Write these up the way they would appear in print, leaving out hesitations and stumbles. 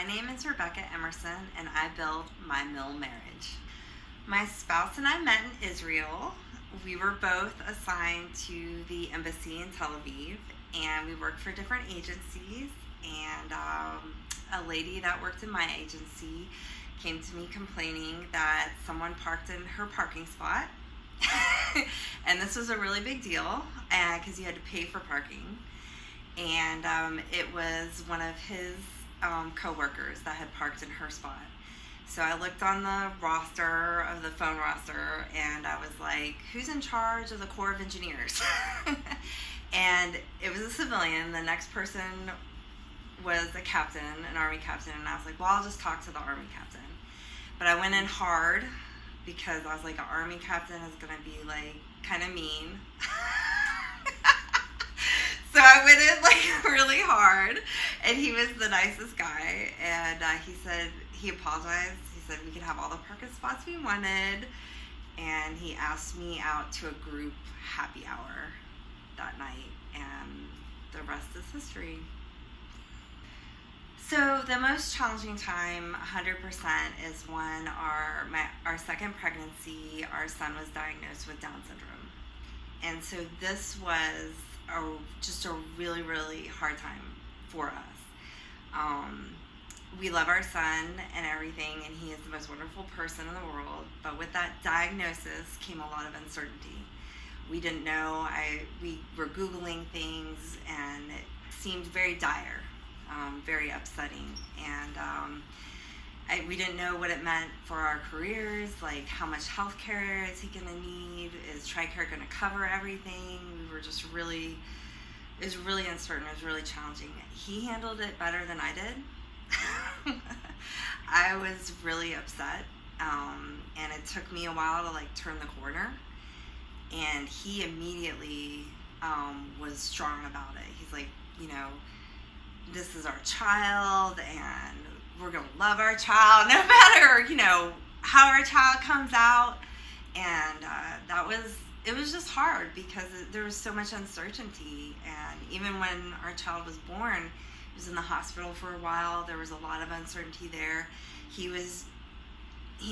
My name is Rebecca Emerson, and I build my MilMarriage. My spouse and I met in Israel. We were both assigned to the embassy in Tel Aviv, and we worked for different agencies. And a lady that worked in my agency came to me complaining that someone parked in her parking spot. And this was a really big deal because you had to pay for parking. And it was one of his co-workers that had parked in her spot. So I looked on the roster of the phone roster, and I was like, who's in charge of the Corps of Engineers? And it was a civilian. The next person was a captain, an Army captain, and I was like, well, I'll just talk to the Army captain. But I went in hard because I was like, an Army captain is going to be like kind of mean. So I went in like really hard, and he was the nicest guy, and he apologized. He said we could have all the parking spots we wanted, and he asked me out to a group happy hour that night, and the rest is history. So the most challenging time, 100%, is when our second pregnancy, our son was diagnosed with Down syndrome. And so this was just a really, really hard time for us. We love our son and everything, and he is the most wonderful person in the world. But with that diagnosis came a lot of uncertainty. We didn't know. We were Googling things, and it seemed very dire, very upsetting. And we didn't know what it meant for our careers, like how much health care is he going to need? Is TRICARE going to cover everything? We were just really, it was really uncertain. It was really challenging. He handled it better than I did. I was really upset, and it took me a while to like turn the corner. And he immediately was strong about it. He's like, this is our child, and we're going to love our child no matter, how our child comes out. And it was just hard because there was so much uncertainty. And even when our child was born, he was in the hospital for a while. There was a lot of uncertainty there. He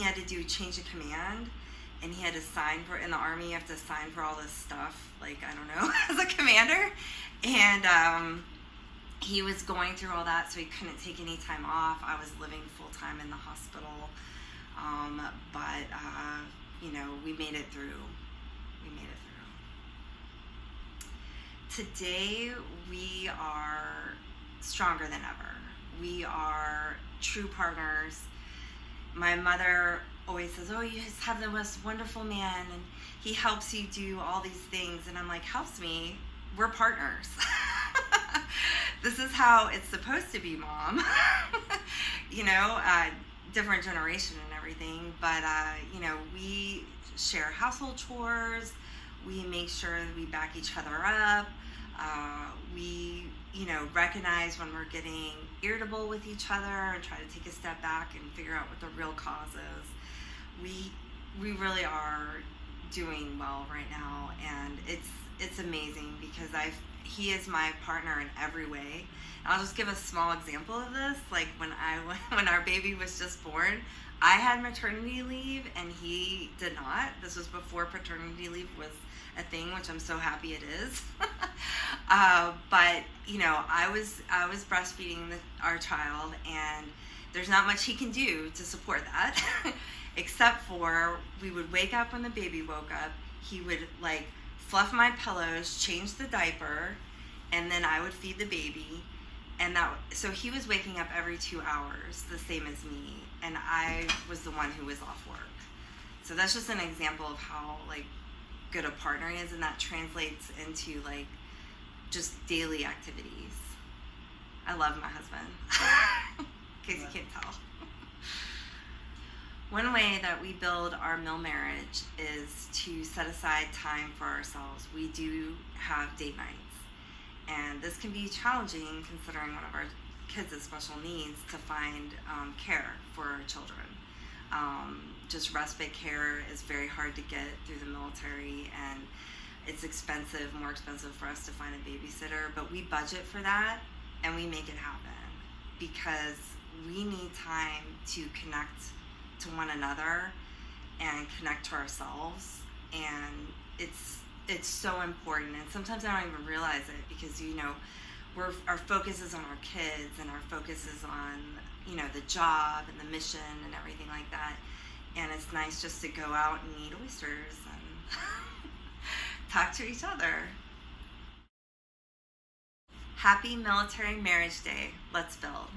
had to do change of command, and he had to sign in the Army, you have to sign for all this stuff, like, I don't know, as a commander. And he was going through all that, so he couldn't take any time off. I was living full-time in the hospital. But we made it through. Today, we are stronger than ever. We are true partners. My mother always says, oh, you just have the most wonderful man, and he helps you do all these things. And I'm like, helps me? We're partners. This is how it's supposed to be, Mom. Different generation and everything. But, we share household chores. We make sure that we back each other up. We, recognize when we're getting irritable with each other and try to take a step back and figure out what the real cause is. We really are doing well right now, and it's amazing because he is my partner in every way. And I'll just give a small example of this. Like when our baby was just born, I had maternity leave and he did not. This was before paternity leave was a thing, which I'm so happy it is. But I was breastfeeding our child, and there's not much he can do to support that, except for we would wake up when the baby woke up. He would like fluff my pillows, change the diaper, and then I would feed the baby. And so he was waking up every 2 hours, the same as me, and I was the one who was off work. So that's just an example of how like good a partner he is, and that translates into like just daily activities. I love my husband, in case you can't tell. One way that we build our MilMarriage is to set aside time for ourselves. We do have date nights. And this can be challenging considering one of our kids has special needs to find care for our children. Just respite care is very hard to get through the military, and it's expensive, more expensive for us to find a babysitter, but we budget for that and we make it happen because we need time to connect to one another and connect to ourselves, and it's so important. And sometimes I don't even realize it because our focus is on our kids, and our focus is on the job and the mission and everything like that. And it's nice just to go out and eat oysters and talk to each other. Happy Military Marriage Day. Let's build.